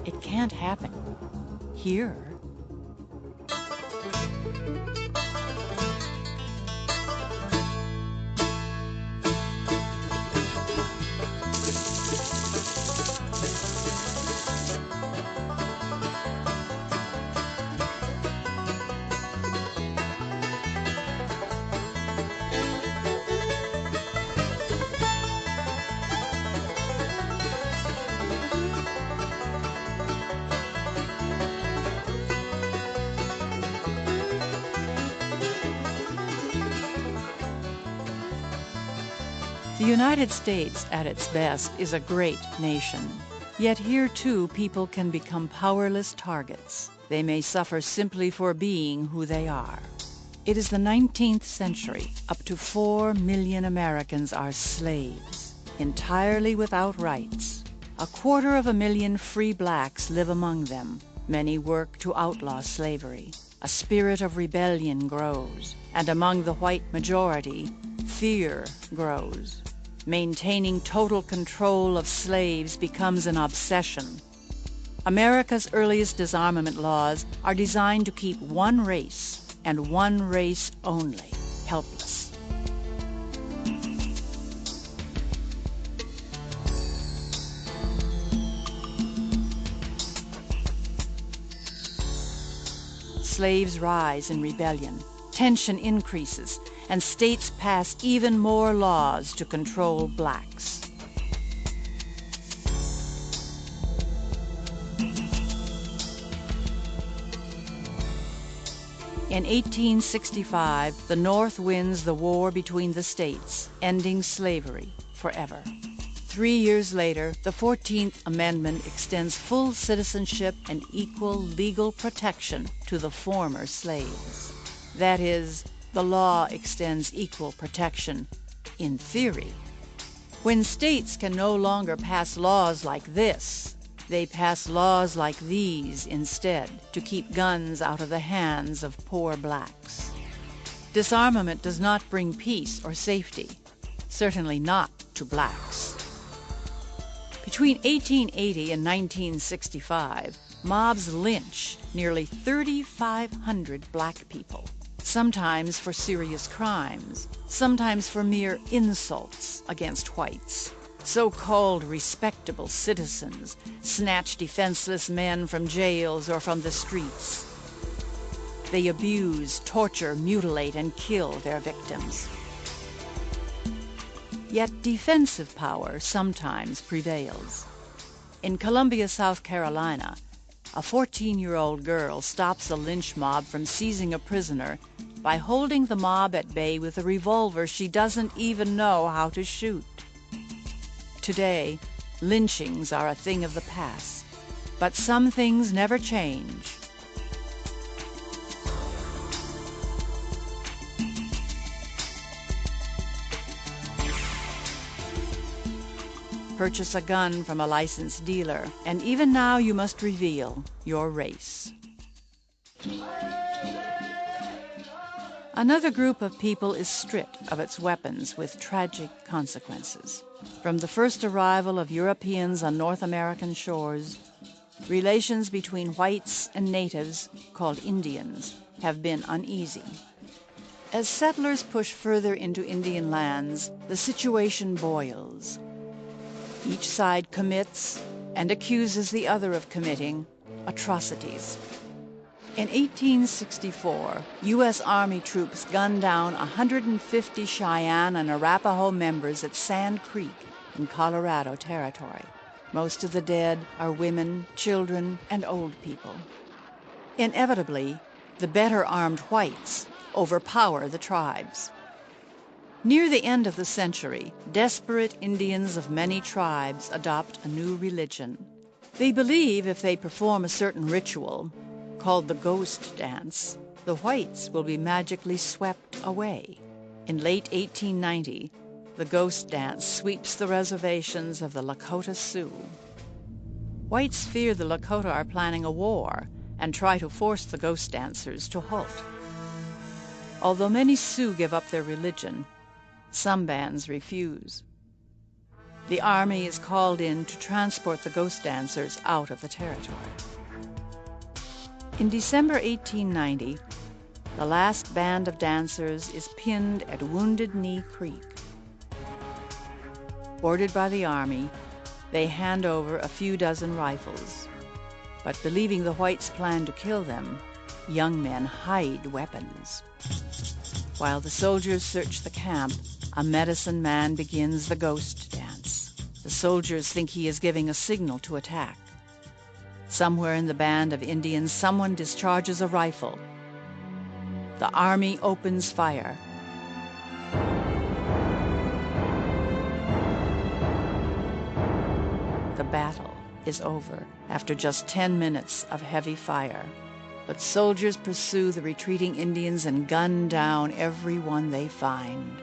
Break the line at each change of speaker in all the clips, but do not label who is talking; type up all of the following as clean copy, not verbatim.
It can't happen here. The United States, at its best, is a great nation. Yet here, too, people can become powerless targets. They may suffer simply for being who they are. It is the 19th century. Up to 4 million Americans are slaves, entirely without rights. 250,000 free blacks live among them. Many work to outlaw slavery. A spirit of rebellion grows, and among the white majority, fear grows. Maintaining total control of slaves becomes an obsession. America's earliest disarmament laws are designed to keep one race, and one race only, helpless. Slaves rise in rebellion. Tension increases, and states pass even more laws to control blacks. In 1865, the North wins the war between the states, ending slavery forever. 3 years later, the 14th Amendment extends full citizenship and equal legal protection to the former slaves. That is, the law extends equal protection in theory. When states can no longer pass laws like this, they pass laws like these instead to keep guns out of the hands of poor blacks. Disarmament does not bring peace or safety, certainly not to blacks. Between 1880 and 1965, mobs lynched nearly 3,500 black people. Sometimes for serious crimes, sometimes for mere insults against whites. So-called respectable citizens snatch defenseless men from jails or from the streets. They abuse, torture, mutilate, and kill their victims. Yet defensive power sometimes prevails. In Columbia, South Carolina, a 14-year-old girl stops a lynch mob from seizing a prisoner by holding the mob at bay with a revolver she doesn't even know how to shoot. Today, lynchings are a thing of the past, but some things never change. Purchase a gun from a licensed dealer, and even now you must reveal your race. Another group of people is stripped of its weapons with tragic consequences. From the first arrival of Europeans on North American shores, relations between whites and natives, called Indians, have been uneasy. As settlers push further into Indian lands, the situation boils. Each side commits and accuses the other of committing atrocities. In 1864, U.S. Army troops gunned down 150 Cheyenne and Arapaho members at Sand Creek in Colorado Territory. Most of the dead are women, children, and old people. Inevitably, the better armed whites overpower the tribes. Near the end of the century, desperate Indians of many tribes adopt a new religion. They believe if they perform a certain ritual, called the ghost dance, the whites will be magically swept away. In late 1890, the ghost dance sweeps the reservations of the Lakota Sioux. Whites fear the Lakota are planning a war and try to force the ghost dancers to halt. Although many Sioux give up their religion, some bands refuse. The army is called in to transport the ghost dancers out of the territory. In December 1890, the last band of dancers is pinned at Wounded Knee Creek. Ordered by the army, they hand over a few dozen rifles. But believing the whites plan to kill them, young men hide weapons. While the soldiers search the camp, a medicine man begins the ghost dance. The soldiers think he is giving a signal to attack. Somewhere in the band of Indians, someone discharges a rifle. The army opens fire. The battle is over after just 10 minutes of heavy fire. But soldiers pursue the retreating Indians and gun down everyone they find.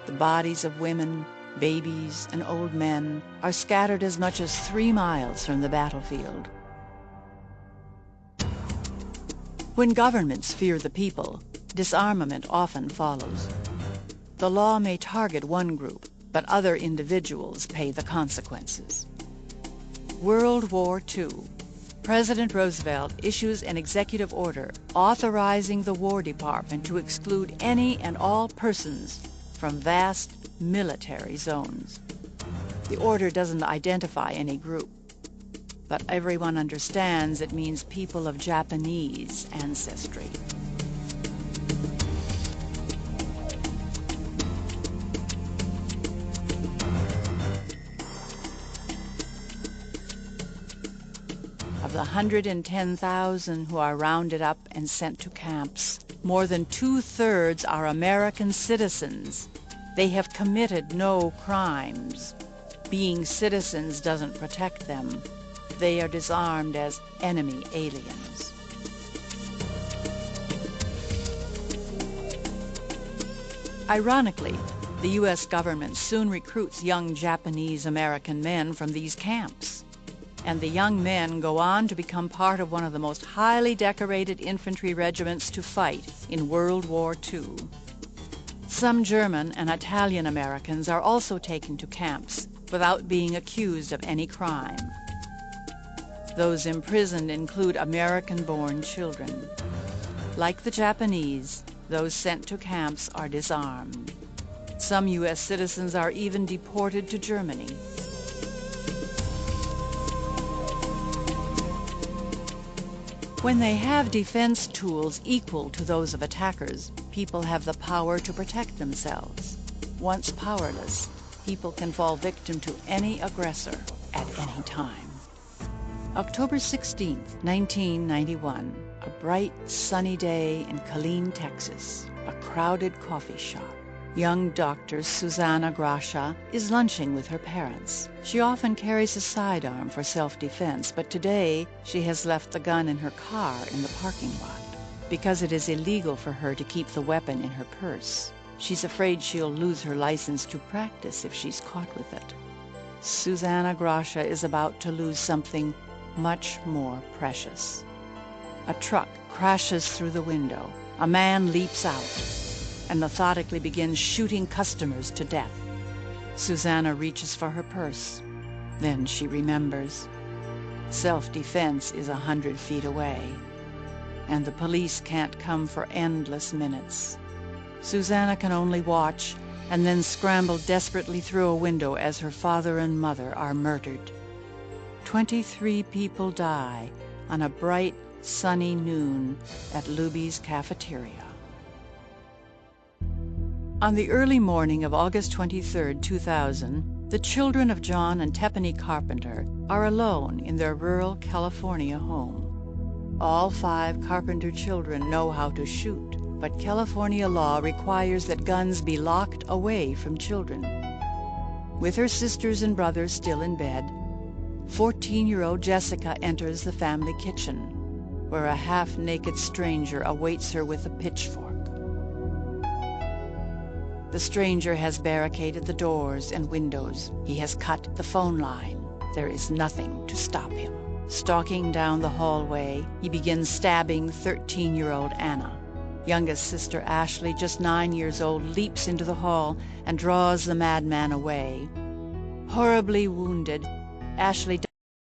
The bodies of women, babies, and old men are scattered as much as 3 miles from the battlefield. When governments fear the people, disarmament often follows. The law may target one group, but other individuals pay the consequences. World War II. President Roosevelt issues an executive order authorizing the War Department to exclude any and all persons from vast military zones. The order doesn't identify any group, but everyone understands it means people of Japanese ancestry. Of the 110,000 who are rounded up and sent to camps, more than 2/3 are American citizens. They have committed no crimes. Being citizens doesn't protect them. They are disarmed as enemy aliens. Ironically, the U.S. government soon recruits young Japanese American men from these camps. And the young men go on to become part of one of the most highly decorated infantry regiments to fight in World War II. Some German and Italian Americans are also taken to camps without being accused of any crime. Those imprisoned include American-born children. Like the Japanese, those sent to camps are disarmed. Some U.S. citizens are even deported to Germany. When they have defense tools equal to those of attackers, people have the power to protect themselves. Once powerless, people can fall victim to any aggressor at any time. October 16, 1991, a bright, sunny day in Killeen, Texas, a crowded coffee shop. Young Dr. Susanna Gracia is lunching with her parents. She often carries a sidearm for self-defense, but today she has left the gun in her car in the parking lot because it is illegal for her to keep the weapon in her purse. She's afraid she'll lose her license to practice if she's caught with it. Susanna Gracia is about to lose something much more precious. A truck crashes through the window. A man leaps out and methodically begins shooting customers to death. Susanna reaches for her purse. Then she remembers. Self-defense is 100 feet away, and the police can't come for endless minutes. Susanna can only watch and then scramble desperately through a window as her father and mother are murdered. 23 people die on a bright, sunny noon at Luby's cafeteria. On the early morning of August 23, 2000, the children of John and Tiffany Carpenter are alone in their rural California home. All 5 Carpenter children know how to shoot, but California law requires that guns be locked away from children. With her sisters and brothers still in bed, 14-year-old Jessica enters the family kitchen, where a half-naked stranger awaits her with a pitchfork. The stranger has barricaded the doors and windows. He has cut the phone line. There is nothing to stop him. Stalking down the hallway, he begins stabbing 13-year-old Anna. Youngest sister Ashley, just 9 years old, leaps into the hall and draws the madman away. Horribly wounded, Ashley